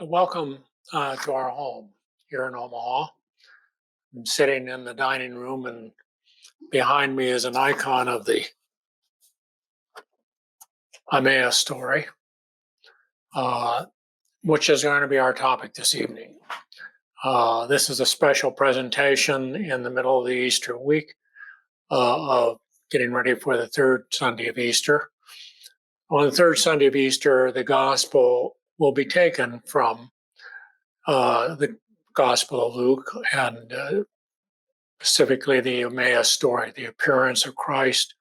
Welcome to our home here in Omaha. I'm sitting in the dining room, and behind me is an icon of the Emmaus story, uh, which is going to be our topic this evening. This is a special presentation in the middle of the Easter week of getting ready for the third Sunday of Easter. On the third Sunday of Easter, the gospel will be taken from the Gospel of Luke and specifically the Emmaus story, the appearance of Christ,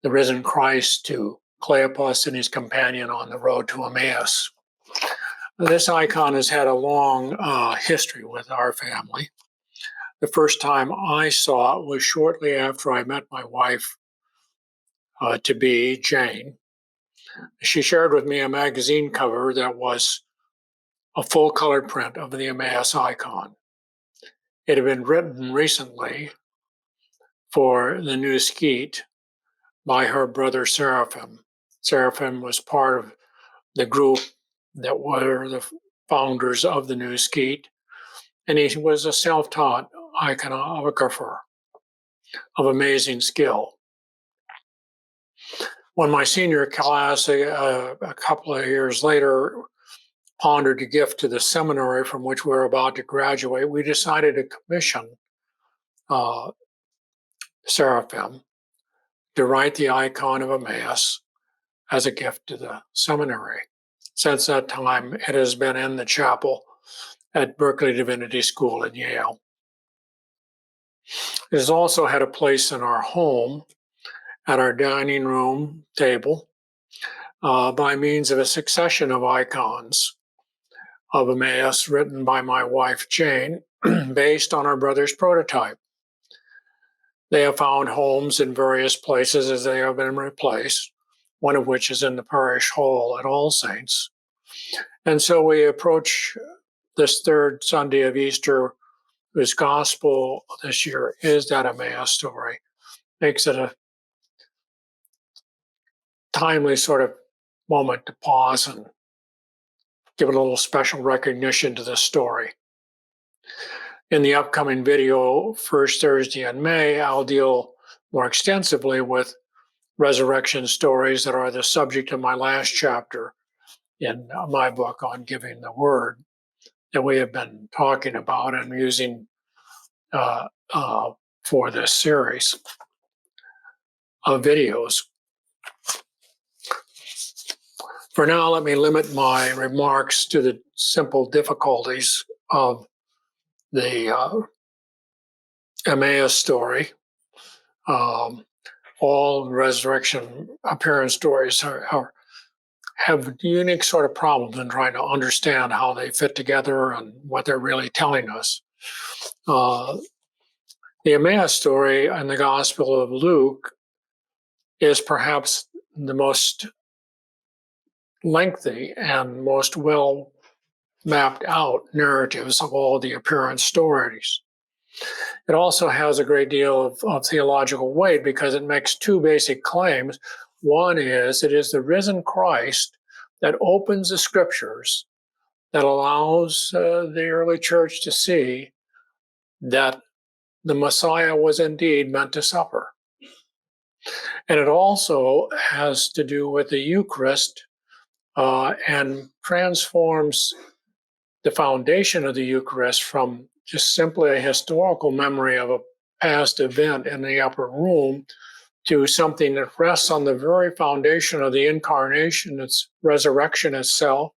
the risen Christ, to Cleopas and his companion on the road to Emmaus. This icon has had a long history with our family. The first time I saw it was shortly after I met my wife to be, Jane. She shared with me a magazine cover that was a full colored print of the Emmaus icon. It had been written recently for the new skeet by her brother Seraphim. Seraphim was part of the group that were the founders of the new skeet, and he was a self-taught iconographer of amazing skill. When my senior class, a couple of years later, pondered a gift to the seminary from which we were about to graduate, we decided to commission Seraphim to write the icon of Emmaus as a gift to the seminary. Since that time, it has been in the chapel at Berkeley Divinity School at Yale. It has also had a place in our home at our dining room table by means of a succession of icons of Emmaus written by my wife, Jane, based on our brother's prototype. They have found homes in various places as they have been replaced, one of which is in the parish hall at All Saints. And so we approach this third Sunday of Easter, whose gospel this year is that Emmaus story. Makes it a timely sort of moment to pause and give it a little special recognition to this story. In the upcoming video, first Thursday in May, I'll deal more extensively with resurrection stories that are the subject of my last chapter in my book on giving the word that we have been talking about and using for this series of videos. For now, let me limit my remarks to the simple difficulties of the Emmaus story. All resurrection appearance stories have unique sort of problems in trying to understand how they fit together and what they're really telling us. The Emmaus story in the Gospel of Luke is perhaps the most lengthy and most well mapped out narratives of all the appearance stories. It also has a great deal of theological weight because it makes two basic claims. One is it is the risen Christ that opens the scriptures, that allows the early church to see that the Messiah was indeed meant to suffer. And it also has to do with the Eucharist and transforms the foundation of the Eucharist from just simply a historical memory of a past event in the upper room to something that rests on the very foundation of the incarnation, its resurrection itself.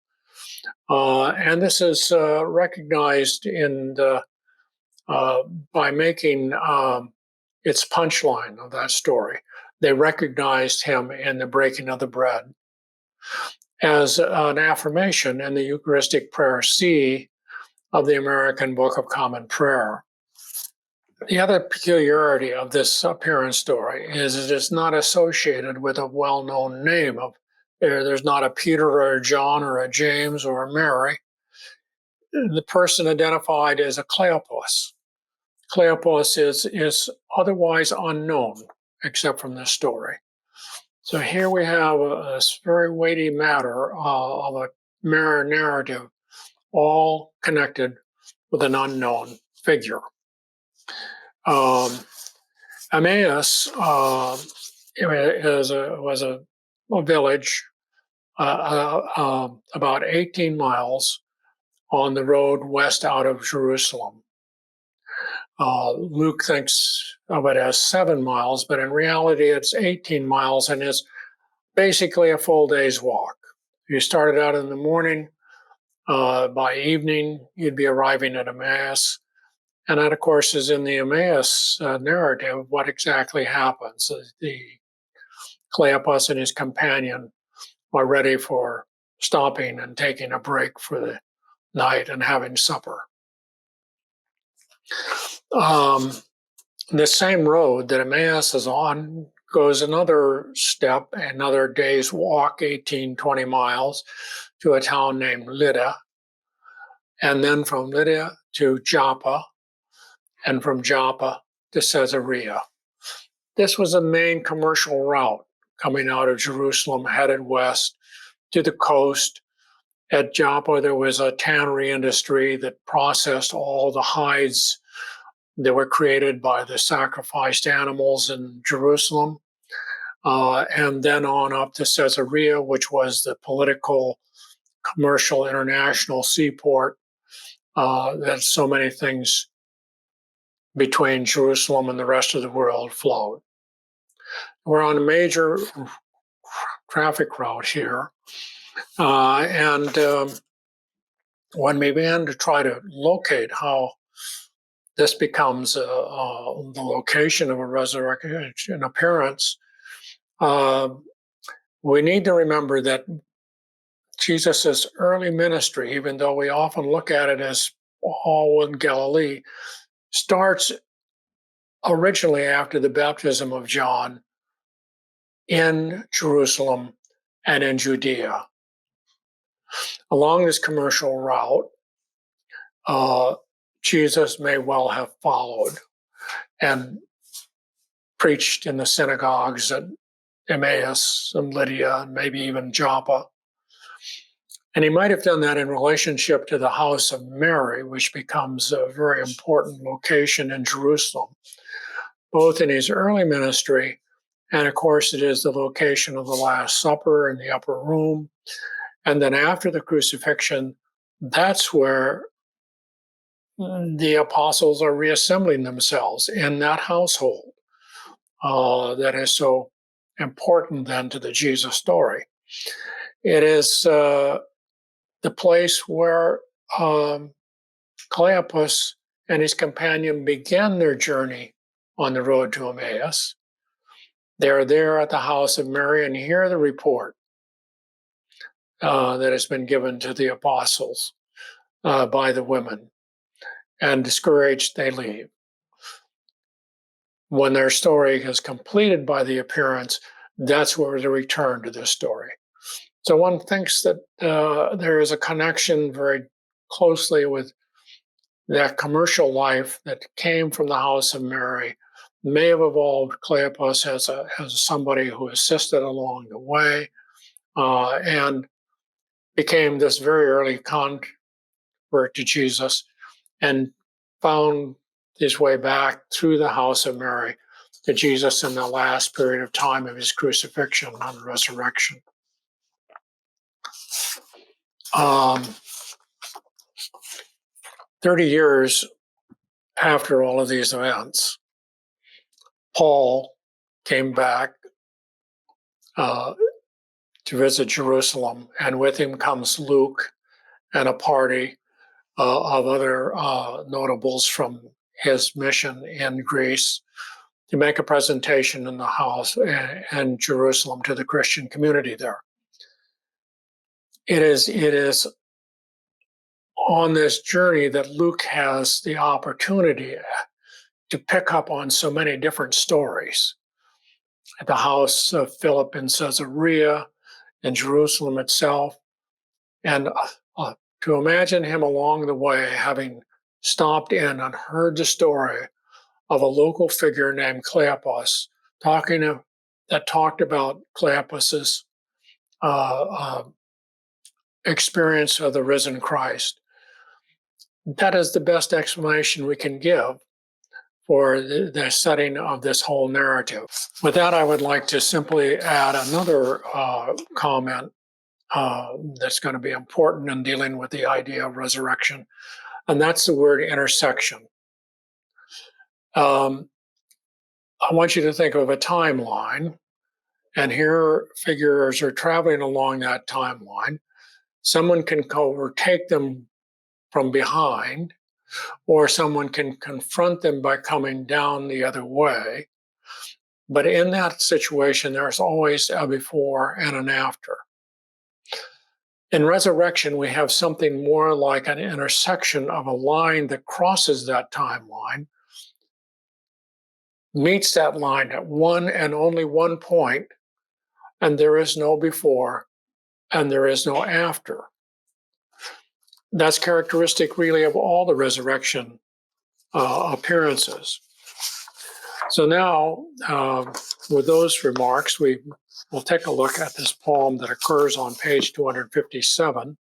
And this is recognized in by making its punchline of that story. They recognized him in the breaking of the bread as an affirmation in the Eucharistic Prayer C of the American Book of Common Prayer. The other peculiarity of this appearance story is it is not associated with a well-known name. There's not a Peter or a John or a James or a Mary. The person identified as a Cleopas. Cleopas is otherwise unknown except from this story. So here we have a very weighty matter of a mirror narrative all connected with an unknown figure. Emmaus was a village about 18 miles on the road west out of Jerusalem. Luke thinks of it as 7 miles, but in reality it's 18 miles and is basically a full day's walk. You started out in the morning, by evening you'd be arriving at Emmaus. And that, of course, is in the Emmaus narrative what exactly happens. The Cleopas and his companion are ready for stopping and taking a break for the night and having supper. The same road that Emmaus is on goes another step, another day's walk, 18, 20 miles, to a town named Lydda. And then from Lydda to Joppa, and from Joppa to Caesarea. This was a main commercial route coming out of Jerusalem, headed west to the coast. At Joppa, there was a tannery industry that processed all the hides that were created by the sacrificed animals in Jerusalem. And then on up to Caesarea, which was the political, commercial, international seaport that so many things between Jerusalem and the rest of the world flowed. We're on a major traffic route here. And when we began to try to locate how this becomes the location of a resurrection appearance, we need to remember that Jesus' early ministry, even though we often look at it as all in Galilee, starts originally after the baptism of John in Jerusalem and in Judea. Along this commercial route, Jesus may well have followed and preached in the synagogues at Emmaus and Lydia and maybe even Joppa. And he might have done that in relationship to the house of Mary, which becomes a very important location in Jerusalem, both in his early ministry, and of course it is the location of the Last Supper in the upper room. And then after the crucifixion, that's where the apostles are reassembling themselves in that household that is so important then to the Jesus story. It is the place where Cleopas and his companion began their journey on the road to Emmaus. They're there at the house of Mary and hear the report that has been given to the apostles by the women. And discouraged, they leave. When their story is completed by the appearance, that's where they return to this story. So one thinks that there is a connection very closely with that commercial life that came from the house of Mary, may have evolved Cleopas as somebody who assisted along the way, and became this very early convert to Jesus, and found his way back through the house of Mary to Jesus in the last period of time of his crucifixion and resurrection. 30 years after all of these events, Paul came back to visit Jerusalem, and with him comes Luke and a party of other notables from his mission in Greece to make a presentation in the house in Jerusalem to the Christian community there. It is on this journey that Luke has the opportunity to pick up on so many different stories. At the house of Philip in Caesarea, in Jerusalem itself, and to imagine him along the way having stopped in and heard the story of a local figure named Cleopas that talked about Cleopas's experience of the risen Christ, that is the best explanation we can give for the setting of this whole narrative. With that, I would like to simply add another comment that's going to be important in dealing with the idea of resurrection, and that's the word intersection. I want you to think of a timeline, and here figures are traveling along that timeline. Someone can overtake them from behind, or someone can confront them by coming down the other way. But in that situation, there's always a before and an after. In resurrection, we have something more like an intersection of a line that crosses that timeline, meets that line at one and only one point, and there is no before and there is no after. That's characteristic really of all the resurrection appearances. So now, with those remarks, we'll take a look at this poem that occurs on page 257.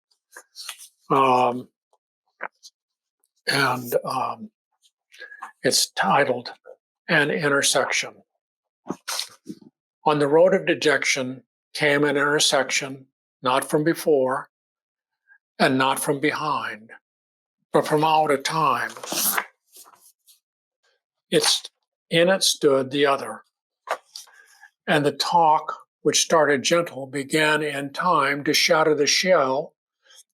It's titled An Intersection. On the road of dejection came an intersection, not from before and not from behind, but from out of time. In it stood the other, and the talk, which started gentle, began in time to shatter the shell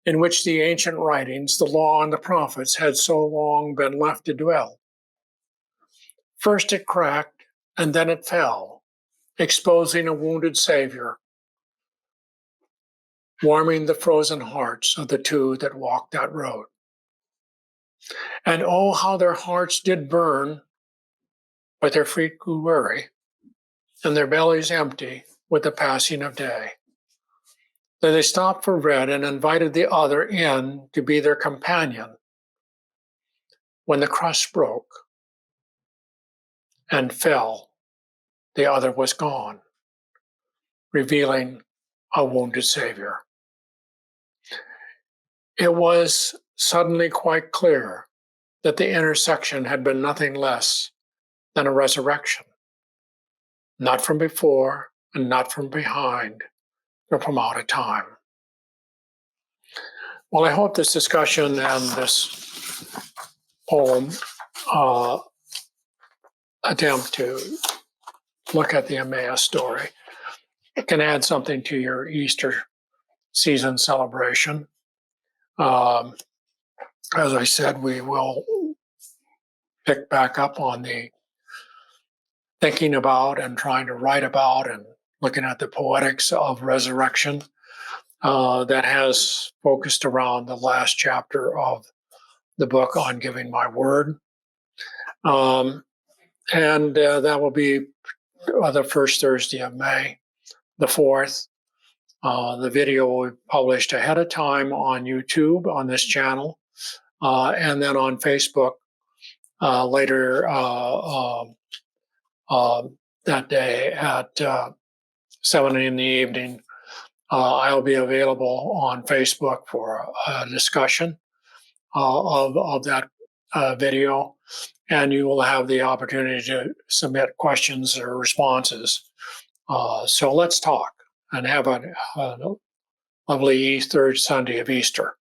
in which the ancient writings, the law and the prophets had so long been left to dwell. First it cracked, and then it fell, exposing a wounded Savior, warming the frozen hearts of the two that walked that road. And oh, how their hearts did burn, but their feet grew weary, and their bellies empty with the passing of day. Then they stopped for bread and invited the other in to be their companion. When the crust broke and fell, the other was gone, revealing a wounded Savior. It was suddenly quite clear that the intersection had been nothing less than a resurrection, not from before and not from behind, but from out of time. Well, I hope this discussion and this poem attempt to look at the Emmaus story can add something to your Easter season celebration. As I said, we will pick back up on the thinking about and trying to write about and looking at the poetics of resurrection that has focused around the last chapter of the book on giving my word. And that will be the first Thursday of May, the 4th. The video will be published ahead of time on YouTube on this channel, and then on Facebook later that day at 7 in the evening. I'll be available on Facebook for a discussion of that video, and you will have the opportunity to submit questions or responses. So let's talk and have a lovely third Sunday of Easter.